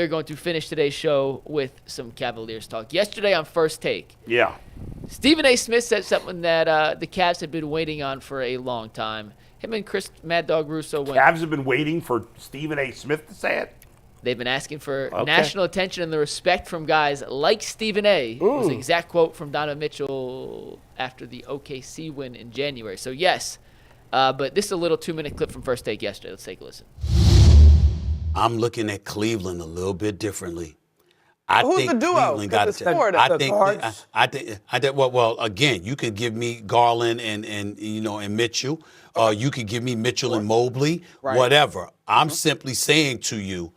We're going to finish today's show with some Cavaliers talk. Yesterday on First Take, Stephen A. Smith said something that the Cavs had been waiting on for a long time. Him and Chris Mad Dog Russo went. Cavs have been waiting for Stephen A. Smith to say it? They've been asking for national attention and the respect from guys like Stephen A. It was the exact quote from Donovan Mitchell after the OKC win in January. So, yes, but this is a little 2-minute clip from First Take yesterday. Let's take a listen. I'm looking at Cleveland a little bit differently. Who's the duo? Well, again, you could give me Garland and Mitchell. You could give me Mitchell and Mobley, whatever. I'm simply saying to you,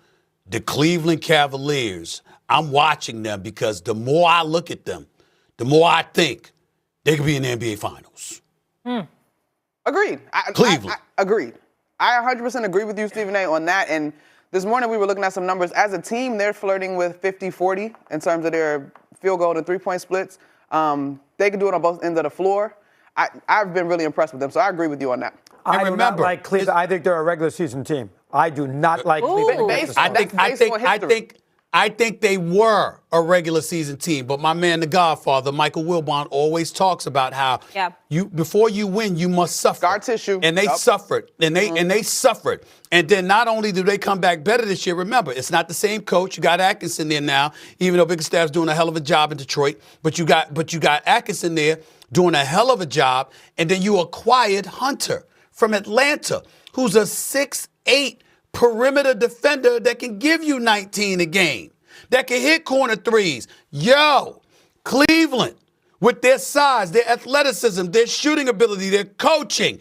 the Cleveland Cavaliers, I'm watching them because the more I look at them, the more I think they could be in the NBA Finals. Agreed. Cleveland. Agreed. I 100% agree with you, Stephen A., on that. And this morning we were looking at some numbers. As a team, they're flirting with 50-40 in terms of their field goal and three-point splits. They can do it on both ends of the floor. I've been really impressed with them, so I agree with you on that. I do not like Cleveland. I think they're a regular season team. I do not like Cleveland. I think they were a regular season team, but my man, the Godfather, Michael Wilbon, always talks about how before you win, you must suffer. Scar tissue. And they suffered. And they suffered. And then not only do they come back better this year, remember, it's not the same coach. You got Atkinson there now, even though Bickerstaff's doing a hell of a job in Detroit. But you got Atkinson there doing a hell of a job. And then you acquired Hunter from Atlanta, who's a 6'8" perimeter defender that can give you 19 a game, that can hit corner threes. Cleveland, with their size, their athleticism, their shooting ability, their coaching,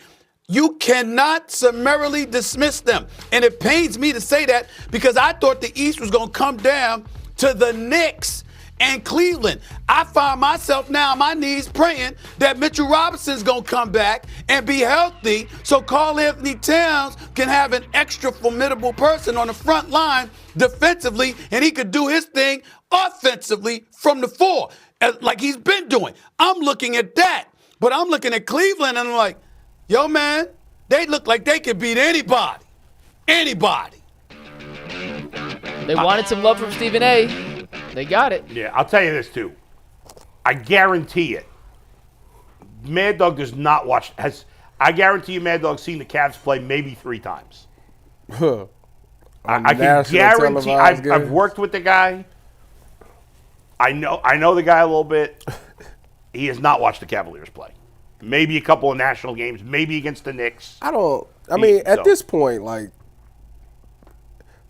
you cannot summarily dismiss them. And it pains me to say that because I thought the East was going to come down to the Knicks and Cleveland. I find myself now on my knees praying that Mitchell Robinson's going to come back and be healthy so Karl Anthony Towns can have an extra formidable person on the front line defensively and he could do his thing offensively from the four, like he's been doing. I'm looking at that, but I'm looking at Cleveland and I'm like, yo, man, they look like they could beat anybody. Anybody. They wanted some love from Stephen A. They got it. Yeah, I'll tell you this, too. I guarantee it. Mad Dog does not watch. I guarantee you Mad Dog's seen the Cavs play maybe 3 times. I can guarantee. I've worked with the guy. I know the guy a little bit. He has not watched the Cavaliers play. Maybe a couple of national games, maybe against the Knicks. At this point, like,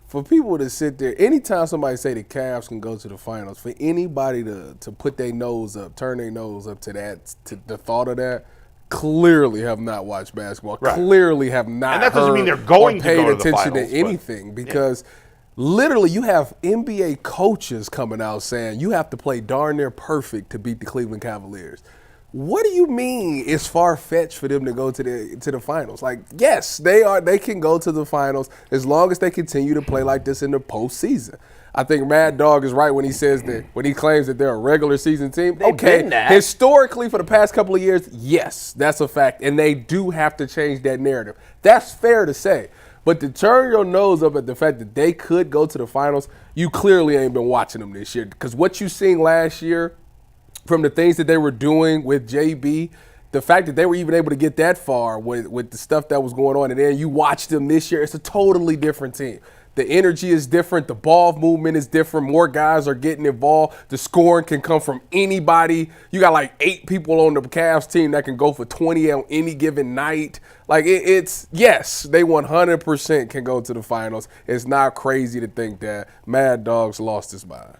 for people to sit there, anytime somebody say the Cavs can go to the finals, for anybody to put their nose up, turn their nose up to that, to the thought of that, clearly have not watched basketball. Right. Clearly have not and that doesn't mean they're going to go to the attention finals, to anything because literally you have NBA coaches coming out saying you have to play darn near perfect to beat the Cleveland Cavaliers. What do you mean it's far-fetched for them to go to the finals? Like, yes, they can go to the finals as long as they continue to play like this in the postseason. I think Mad Dog is right when he says that, when he claims that they're a regular season team. Historically for the past couple of years, yes, that's a fact, and they do have to change that narrative. That's fair to say. But to turn your nose up at the fact that they could go to the finals, you clearly ain't been watching them this year. Because what you seen last year, from the things that they were doing with JB, the fact that they were even able to get that far with the stuff that was going on, and then you watch them this year, it's a totally different team. The energy is different. The ball movement is different. More guys are getting involved. The scoring can come from anybody. You got like 8 people on the Cavs team that can go for 20 on any given night. Like it's yes, they 100% can go to the finals. It's not crazy to think that Mad Dog's lost his mind.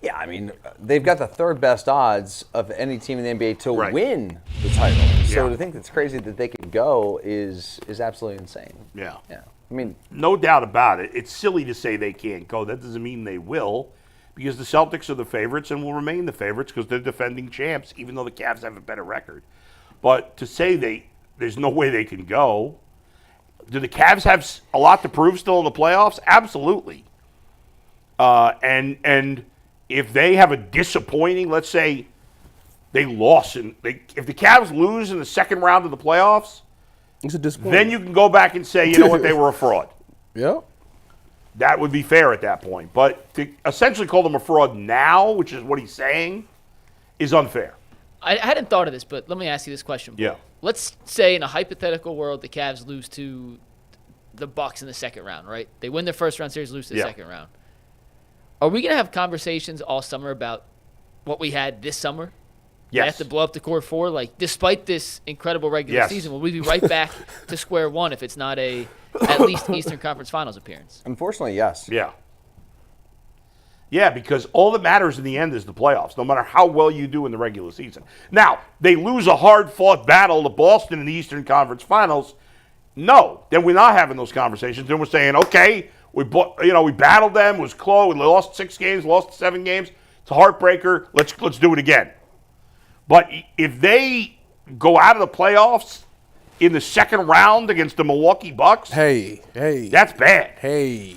Yeah, I mean, they've got the 3rd best odds of any team in the NBA to win the title. So to think it's crazy that they can go is absolutely insane. Yeah. I mean, no doubt about it. It's silly to say they can't go. That doesn't mean they will, because the Celtics are the favorites and will remain the favorites because they're defending champs, even though the Cavs have a better record. But to say there's no way they can go, do the Cavs have a lot to prove still in the playoffs? Absolutely. And if they have a disappointing, let's say they lost, if the Cavs lose in the second round of the playoffs, it's a disappointment. Then you can go back and say, you know what, they were a fraud. Yeah. That would be fair at that point. But to essentially call them a fraud now, which is what he's saying, is unfair. I hadn't thought of this, but let me ask you this question. Yeah. Let's say in a hypothetical world, the Cavs lose to the Bucks in the second round, right? They win their first round series, lose to the second round. Are we going to have conversations all summer about what we had this summer? Yes. They have to blow up the core four? Like, despite this incredible regular season, will we be right back to square one if it's not at least Eastern Conference Finals appearance? Unfortunately, yes. Yeah. Yeah, because all that matters in the end is the playoffs, no matter how well you do in the regular season. Now, they lose a hard-fought battle to Boston in the Eastern Conference Finals. No, then we're not having those conversations. Then we're saying, okay, we battled them, it was close, we lost 6 games, lost 7 games. It's a heartbreaker. Let's do it again. But if they go out of the playoffs in the second round against the Milwaukee Bucks, hey, that's bad. Hey.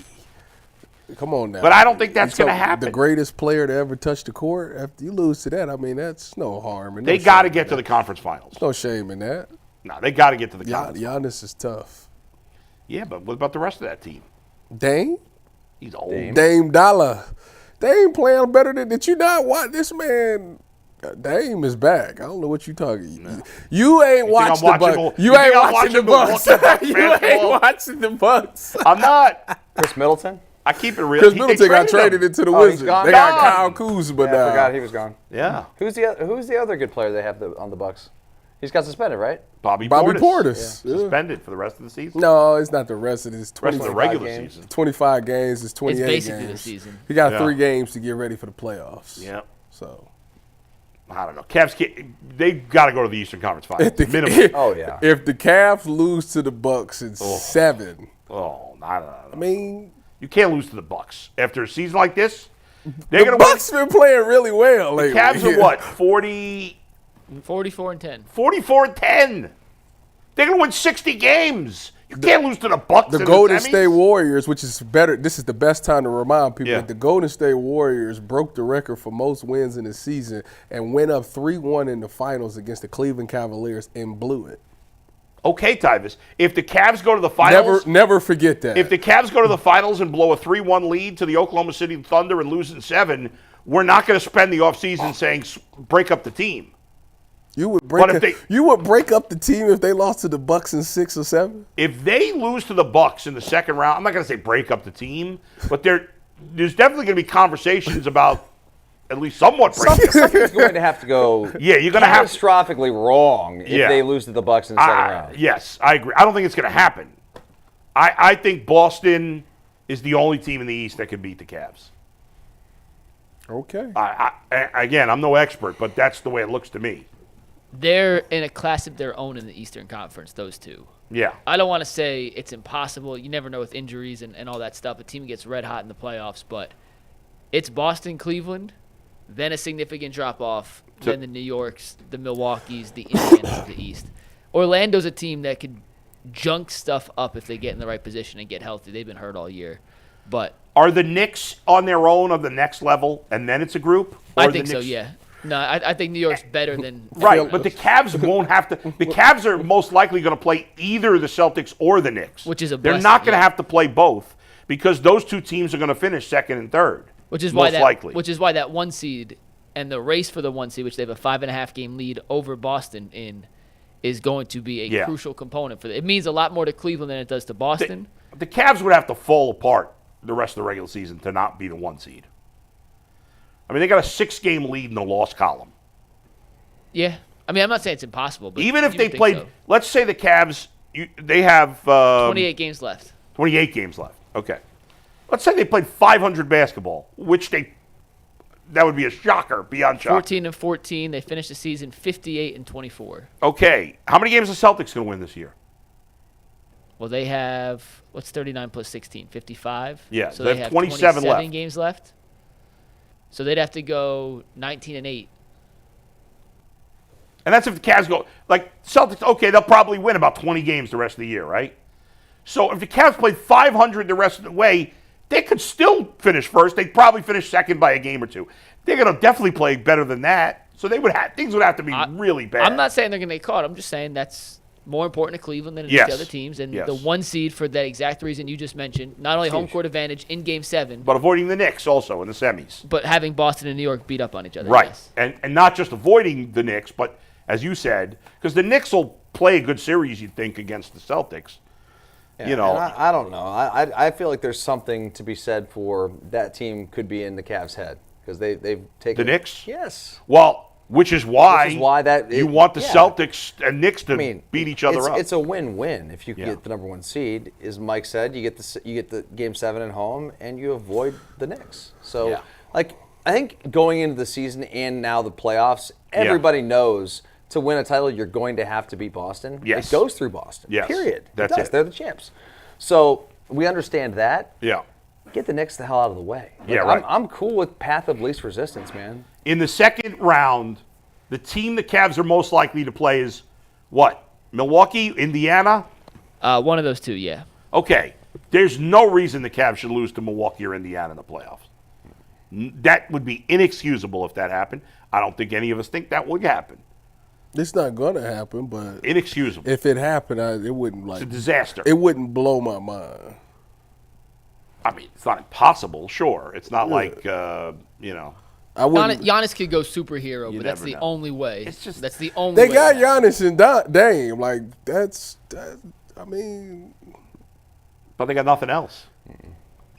Come on now. But I don't think that's going to happen. The greatest player to ever touch the court, after you lose to that, I mean, that's no harm. They got to get to the conference finals. No shame in that. No, they got to get to the conference finals. Giannis is tough. Yeah, but what about the rest of that team? Dame? He's old. Dame Dollar. Dame playing better than – did you not watch this man? Dame is back. I don't know what you're talking. No. You ain't watching the Bucks. You ain't watching the Bucks. You ain't watching the Bucks. I'm not. Chris Middleton? I keep it real. Chris Middleton got traded into the Wizards. They got Kyle Kuzma now. I forgot he was gone. Yeah. Who's the other good player they have on the Bucks? He's got suspended, right? Bobby Portis. Yeah. Suspended for the rest of the season. No, it's not the rest of this. Rest of the regular season. 25 games is 28 games. It's basically the season. He got 3 games to get ready for the playoffs. Yeah. So. I don't know. Cavs, they got to go to the Eastern Conference Finals. Minimum. If the Cavs lose to the Bucks in 7. Oh, I don't know. I mean. You can't lose to the Bucks after a season like this. They're the Bucks been playing really well lately. The Cavs are what? 44-10. 44-10. They're going to win 60 games. You can't lose to the Bucks. The Golden State Warriors, which is better. This is the best time to remind people that the Golden State Warriors broke the record for most wins in the season and went up 3-1 in the finals against the Cleveland Cavaliers and blew it. Okay, Tyvus. If the Cavs go to the finals, never forget that. If the Cavs go to the finals and blow a 3-1 lead to the Oklahoma City Thunder and lose in 7, we're not going to spend the offseason saying break up the team. You would break up the team if they lost to the Bucks in 6 or 7? If they lose to the Bucks in the second round, I'm not going to say break up the team, but there's definitely going to be conversations about at least somewhat breaking. Something's going to have to go. Yeah, you're going to have catastrophically wrong if they lose to the Bucks in the second round. Yes, I agree. I don't think it's going to happen. I think Boston is the only team in the East that can beat the Cavs. Okay. Again, I'm no expert, but that's the way it looks to me. They're in a class of their own in the Eastern Conference, those two. Yeah. I don't want to say it's impossible. You never know with injuries and all that stuff. A team gets red hot in the playoffs, but it's Boston, Cleveland, then a significant drop-off, then the New Yorks, the Milwaukees, the Indians of the East. Orlando's a team that could junk stuff up if they get in the right position and get healthy. They've been hurt all year. But are the Knicks on their own of the next level, and then it's a group? I think so, yeah. No, I think New York's better than right, but the Cavs won't have to. The Cavs are most likely going to play either the Celtics or the Knicks. Which is a They're blessing, not going to have to play both because those two teams are going to finish second and third. Which is most likely. Which is why that 1 seed and the race for the 1 seed, which they have a 5.5 game lead over Boston in, is going to be a crucial component for it. It means a lot more to Cleveland than it does to Boston. The Cavs would have to fall apart the rest of the regular season to not be the 1 seed. I mean, they got a 6-game lead in the loss column. Yeah. I mean, I'm not saying it's impossible. But even if they played, let's say the Cavs, they have 28 games left. 28 games left. Okay. Let's say they played 500 basketball, which that would be a shocker, beyond shocker. 14-14. They finished the season 58-24. Okay. How many games are the Celtics going to win this year? Well, they have, what's 39 plus 16? 55? Yeah, so they have 27 left. Games left. So they'd have to go 19-8. And that's if the Cavs go, like, Celtics, okay, they'll probably win about 20 games the rest of the year, right? So if the Cavs played 500 the rest of the way, they could still finish first. They'd probably finish second by a game or two. They're going to definitely play better than that. So things would have to be really bad. I'm not saying they're going to get caught. I'm just saying that's more important to Cleveland than it is Yes. to other teams. And Yes. the 1 seed for that exact reason you just mentioned, not only home court advantage in Game 7, But avoiding the Knicks also in the semis. but having Boston and New York beat up on each other. Right. Yes. And not just avoiding the Knicks, but as you said, because the Knicks will play a good series, you'd think, against the Celtics. Yeah, You know. and I don't know. I feel like there's something to be said for that team could be in the Cavs' head because they've taken The Knicks? Yes. Well, which is why, you want the Celtics and Knicks to beat each other up. It's a win-win if you get the number 1 seed. As Mike said, you get the Game 7 at home and you avoid the Knicks. So, I think going into the season and now the playoffs, everybody knows to win a title you're going to have to beat Boston. Yes. It goes through Boston. Yes. Period. That's it. They're the champs. So we understand that. Yeah. Get the Knicks the hell out of the way. Yeah, right. I'm cool with path of least resistance, man. In the second round, the team the Cavs are most likely to play is what? Milwaukee, Indiana? One of those two, yeah. Okay. There's no reason the Cavs should lose to Milwaukee or Indiana in the playoffs. That would be inexcusable if that happened. I don't think any of us think that would happen. It's not going to happen, but Inexcusable. if it happened, it wouldn't It's a disaster. It wouldn't blow my mind. I mean, it's not impossible, sure. It's not like, you know. I wouldn't. Giannis could go superhero, You but that's never the know. only way. It's just- that's the only They way. got Giannis and Dame. Like that. I mean, But they got nothing else.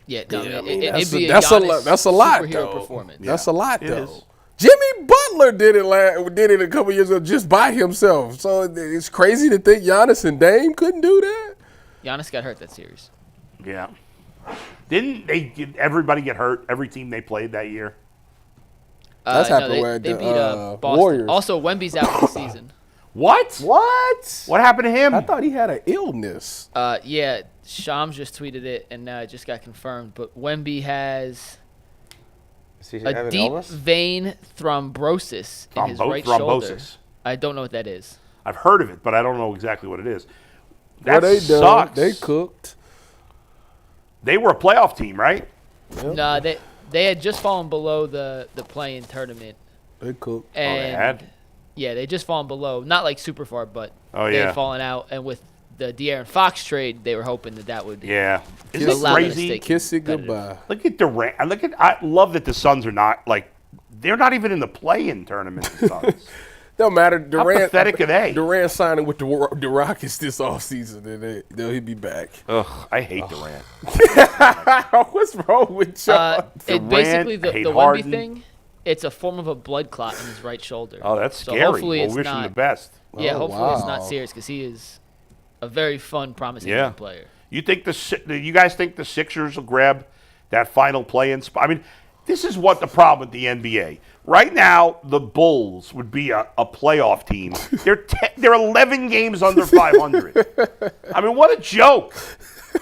Yeah, no, I it, mean, it'd that's be a- that's a Giannis lot- that's a lot, superhero though. performance. that's a lot it though. is. Jimmy Butler did it a couple years ago just by himself. So it's crazy to think Giannis and Dame couldn't do that. Giannis got hurt that series. Yeah. Did everybody get hurt? Every team they played that year? That's No, happened with they the, beat Boston. Warriors. Also, Wemby's out for the season. What? What? What happened to him? I thought he had an illness. Yeah, Shams just tweeted it, and it just got confirmed. But Wemby has Does he a have an deep illness? vein thrombosis in his right shoulder. Thrombosis. I don't know what that is. I've heard of it, but I don't know exactly what it is. Well, That they done. sucks. They cooked. They were a playoff team, right? No, they had just fallen below the play-in tournament, They cooked. and had? yeah, they just fallen below. Not like super far, but Oh, they yeah. had fallen out. And with the De'Aaron Fox trade, they were hoping that would Yeah. Isn't it allow them to crazy? stay Kiss it competitive. goodbye. Look at Durant. I love that the Suns are not like they're not even in the play-in tournament. The Suns. Don't matter. Durant. pathetic are they? Durant signing with the Rockets this offseason, and he'll be back. Ugh, I hate Durant. What's wrong with y'all? It basically I hate the Wemby Harden. thing. It's a form of a blood clot in his right shoulder. Oh, that's So scary. hopefully We'll it's wish him not. the best. Yeah, Oh, hopefully it's wow. not serious because he is a very fun, promising Yeah. young player. You think you guys think the Sixers will grab that final play-in spot? I mean, this is what the problem with the NBA. Right now, the Bulls would be a playoff team. They're 11 games under 500. I mean, what a joke.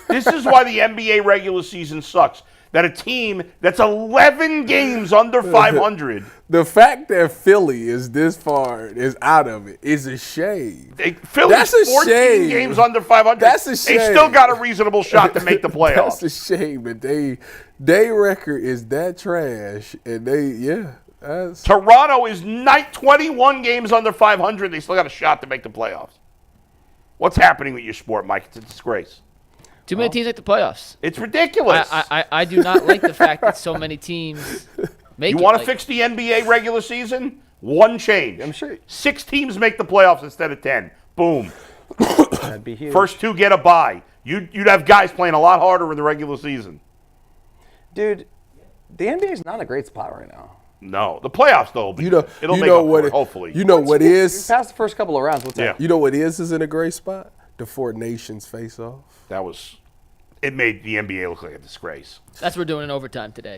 This is why the NBA regular season sucks. That a team that's 11 games under 500. The fact that Philly is this far is out of it is a shame. Philly's That's a 14 shame. games under 500. That's a They shame. still got a reasonable shot to make the playoffs. That's a shame that they record is that trash, and that's Toronto is 21 games under 500. They still got a shot to make the playoffs. What's happening with your sport, Mike? It's a disgrace. Too many teams make the playoffs. It's ridiculous. I do not like the fact that so many teams make You it. want to Like, fix the NBA regular season? One change. I'm sure 6 teams make the playoffs instead of 10. Boom. that'd be huge. First 2 get a bye. You'd have guys playing a lot harder in the regular season. Dude, the NBA is not in a great spot right now. No, the playoffs though. It'll make up for it, hopefully. You know what You're is? past the first couple of rounds. What's Yeah. that? You know what is in a great spot? The 4 nations face off. It made the NBA look like a disgrace. that's what we're doing in overtime today.